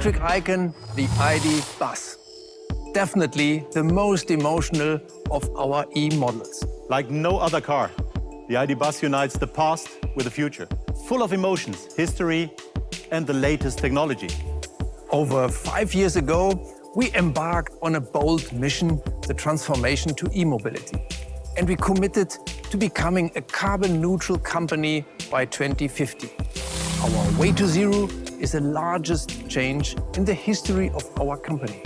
electric icon, the ID. Bus. Definitely the most emotional of our E-models. Like no other car, the ID. Bus unites the past with the future. Full of emotions, history, and the latest technology. Over 5 years ago, we embarked on a bold mission, the transformation to e-mobility. And we committed to becoming a carbon-neutral company by 2050. Our way to zero is the largest change in the history of our company.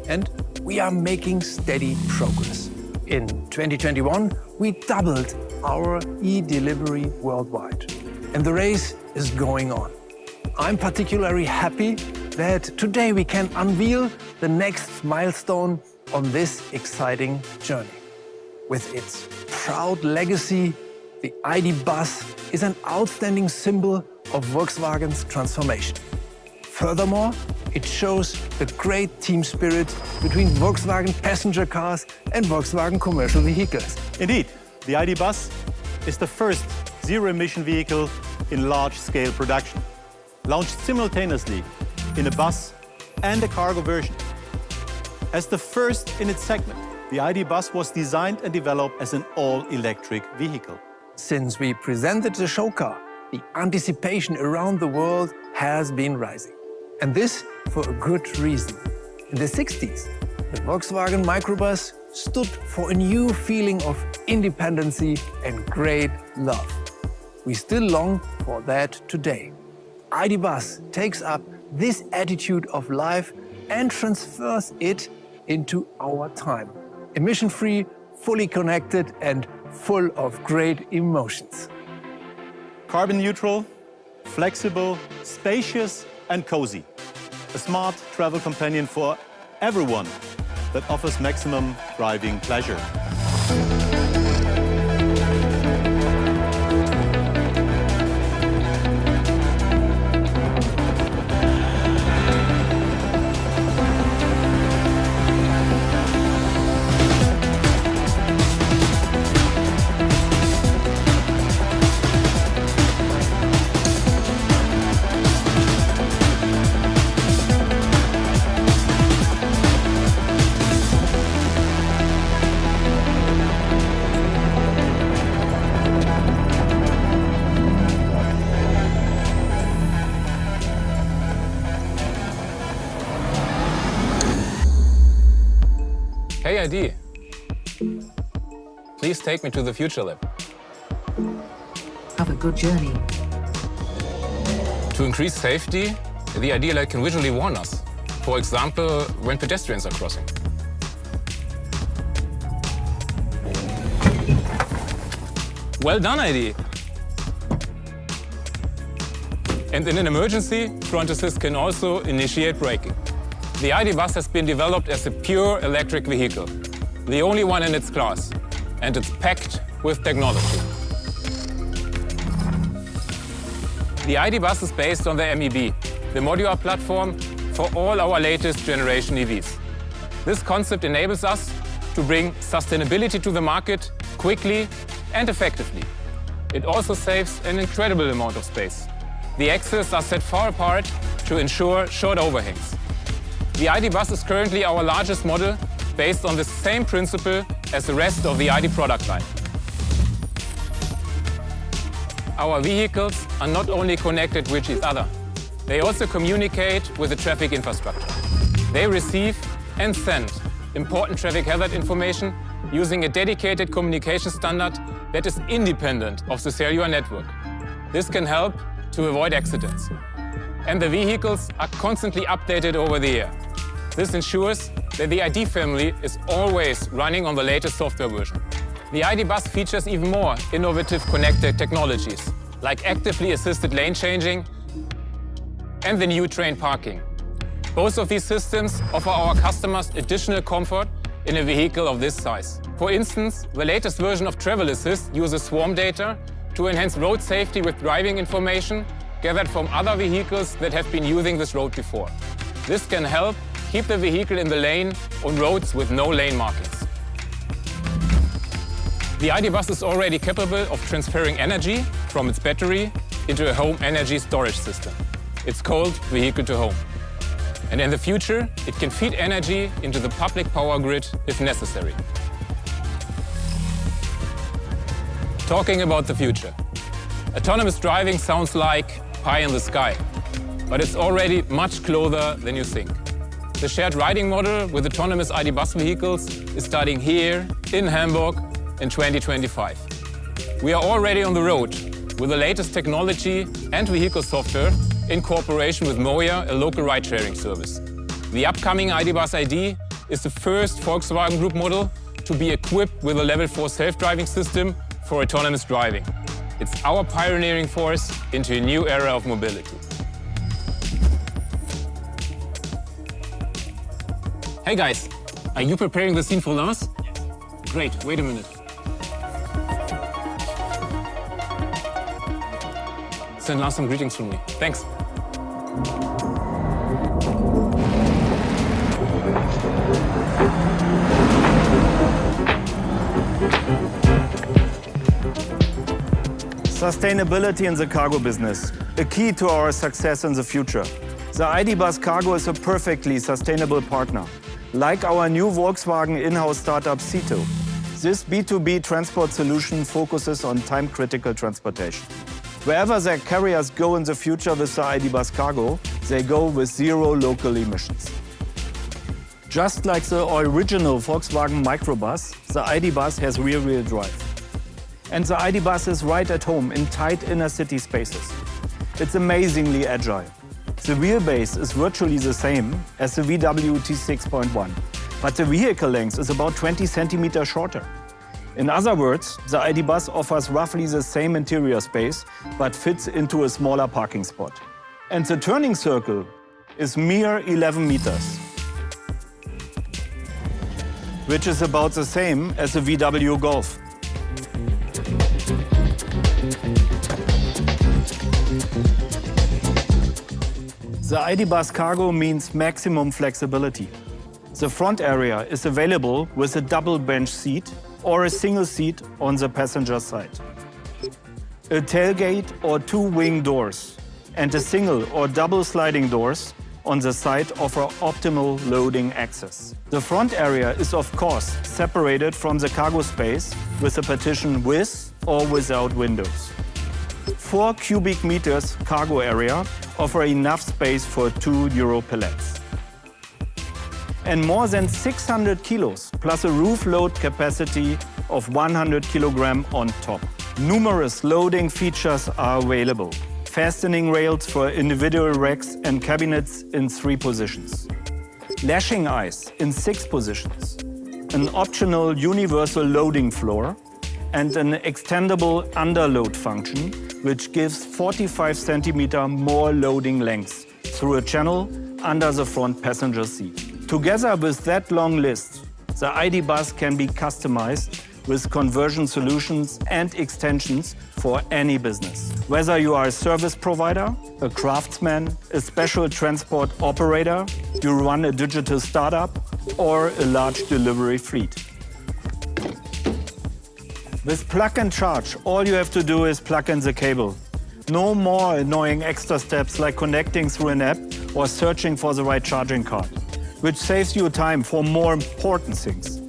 And we are making steady progress. In 2021, we doubled our e-delivery worldwide. And the race is going on. I'm particularly happy that today we can unveil the next milestone on this exciting journey. With its proud legacy, the ID. Bus is an outstanding symbol of Volkswagen's transformation. Furthermore, it shows the great team spirit between Volkswagen passenger cars and Volkswagen commercial vehicles. Indeed, the ID. Bus is the first zero-emission vehicle in large-scale production, launched simultaneously in a bus and a cargo version. As the first in its segment, the ID. Bus was designed and developed as an all-electric vehicle. Since we presented the show car, the anticipation around the world has been rising. And this for a good reason. In the 60s, the Volkswagen Microbus stood for a new feeling of independency and great love. We still long for that today. ID. Bus takes up this attitude of life and transfers it into our time. Emission-free, fully connected, and full of great emotions. Carbon neutral, flexible, spacious, and cozy. A smart travel companion for everyone that offers maximum driving pleasure. Hey ID, please take me to the future lab. Have a good journey. To increase safety, the ID light can visually warn us. For example, when pedestrians are crossing. Well done, ID. And in an emergency, front assist can also initiate braking. The ID. Bus has been developed as a pure electric vehicle, the only one in its class, and it's packed with technology. The ID. Bus is based on the MEB, the modular platform for all our latest generation EVs. This concept enables us to bring sustainability to the market quickly and effectively. It also saves an incredible amount of space. The axles are set far apart to ensure short overhangs. The ID. Bus is currently our largest model, based on the same principle as the rest of the ID. product line. Our vehicles are not only connected with each other, they also communicate with the traffic infrastructure. They receive and send important traffic hazard information using a dedicated communication standard that is independent of the cellular network. This can help to avoid accidents. And the vehicles are constantly updated over the air. This ensures that the ID family is always running on the latest software version. The ID. Bus features even more innovative connected technologies, like actively assisted lane changing and the new train parking. Both of these systems offer our customers additional comfort in a vehicle of this size. For instance, the latest version of Travel Assist uses swarm data to enhance road safety with driving information gathered from other vehicles that have been using this road before. This can help keep the vehicle in the lane on roads with no lane markings. The ID. Bus is already capable of transferring energy from its battery into a home energy storage system. It's called Vehicle to Home. And in the future, it can feed energy into the public power grid if necessary. Talking about the future. Autonomous driving sounds like pie in the sky, but it's already much closer than you think. The shared riding model with autonomous ID bus vehicles is starting here in Hamburg in 2025. We are already on the road with the latest technology and vehicle software in cooperation with Moja, a local ride-sharing service. The upcoming ID Bus ID is the first Volkswagen Group model to be equipped with a Level 4 self-driving system for autonomous driving. It's our pioneering force into a new era of mobility. Hey guys, are you preparing the scene for Lars? Great, wait a minute. Send Lars some greetings from me. Thanks. Sustainability in the cargo business, a key to our success in the future. The ID Bus Cargo is a perfectly sustainable partner, like our new Volkswagen in-house startup Cito. This B2B transport solution focuses on time-critical transportation. Wherever their carriers go in the future with the ID Bus Cargo, they go with zero local emissions. Just like the original Volkswagen Microbus, the ID Bus has rear-wheel drive. And the ID Bus is right at home in tight inner city spaces. It's amazingly agile. The wheelbase is virtually the same as the VW T6.1, but the vehicle length is about 20 centimeters shorter. In other words, the ID Bus offers roughly the same interior space, but fits into a smaller parking spot. And the turning circle is mere 11 meters, which is about the same as the VW Golf. The ID Bus Cargo means maximum flexibility. The front area is available with a double bench seat or a single seat on the passenger side. A tailgate or two wing doors and a single or double sliding doors on the side offer optimal loading access. The front area is of course separated from the cargo space with a partition with or without windows. 4 cubic meters cargo area offer enough space for 2 Euro pallets. And more than 600 kilos plus a roof load capacity of 100 kilograms on top. Numerous loading features are available. Fastening rails for individual racks and cabinets in 3 positions. Lashing eyes in 6 positions. An optional universal loading floor and an extendable underload function, which gives 45 centimeter more loading length through a channel under the front passenger seat. Together with that long list, the ID Bus can be customized with conversion solutions and extensions for any business. Whether you are a service provider, a craftsman, a special transport operator, you run a digital startup, or a large delivery fleet. With plug and charge, all you have to do is plug in the cable. No more annoying extra steps like connecting through an app or searching for the right charging card, which saves you time for more important things.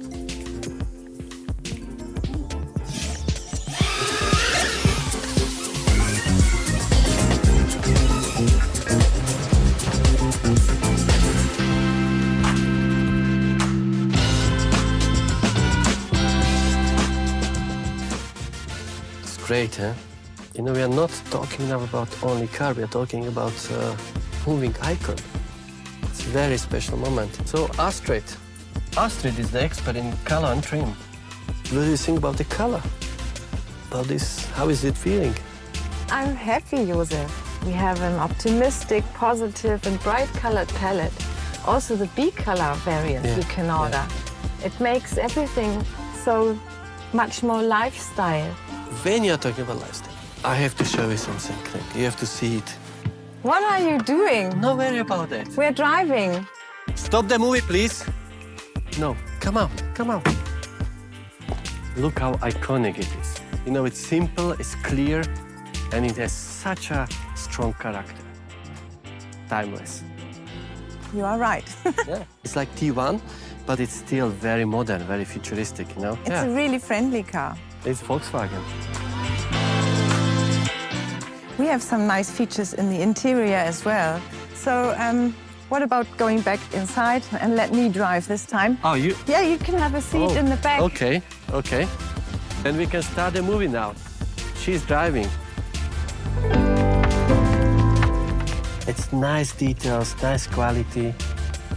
Great, huh? You know, we are not talking now about only car, we are talking about moving icon. It's a very special moment. So, Astrid is the expert in color and trim. What do you think about the color? About this, how is it feeling? I'm happy, Josef. We have an optimistic, positive and bright colored palette. Also the B-color variant you can order. It makes everything so much more lifestyle. When you're talking about lifestyle, I have to show you something. You have to see it. What are you doing? No worry about that. We're driving. Stop the movie, please. No, come on, come on. Look how iconic it is. You know, it's simple, it's clear, and it has such a strong character. Timeless. you are right. Yeah. It's like T1, but it's still very modern, very futuristic, you know? It's a really friendly car. It's Volkswagen. We have some nice features in the interior as well. So what about going back inside and let me drive this time? Oh, you? Yeah, you can have a seat in the back. Okay, okay. Then we can start the movie now. She's driving. It's nice details, nice quality.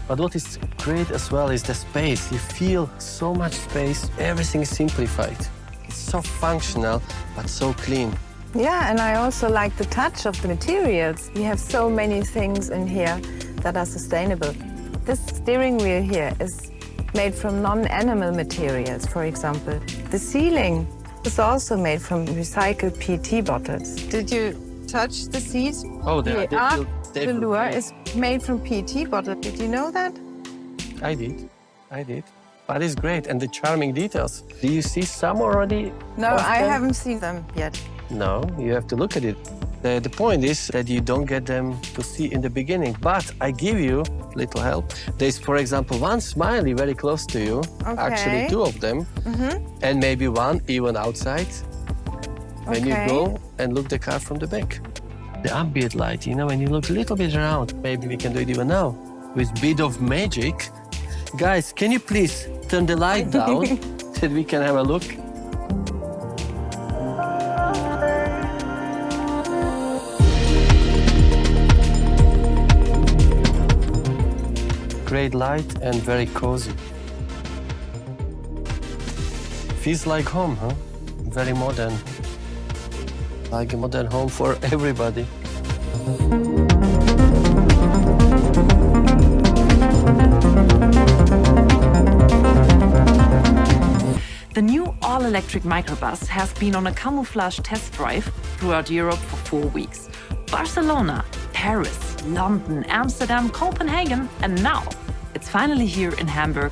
But what is great as well is the space. You feel so much space, everything is simplified. It's so functional, but so clean. Yeah, and I also like the touch of the materials. We have so many things in here that are sustainable. This steering wheel here is made from non-animal materials, for example. The ceiling is also made from recycled PET bottles. Did you touch the seats? Oh, the arc velour is made from PET bottle. Did you know that? I did. But it's great, and the charming details. Do you see some already? No, I haven't seen them yet. No, you have to look at it. The point is that you don't get them to see in the beginning, but I give you a little help. There's, for example, one smiley very close to you, actually two of them, and maybe one even outside. When you go and look the car from the back. The ambient light, you know, when you look a little bit around, maybe we can do it even now, with a bit of magic. Guys, can you please turn the light down that we can have a look? Great light and very cozy. Feels like home, huh? Very modern. Like a modern home for everybody. The new all-electric Microbus has been on a camouflage test drive throughout Europe for 4 weeks. Barcelona, Paris, London, Amsterdam, Copenhagen, and now it's finally here in Hamburg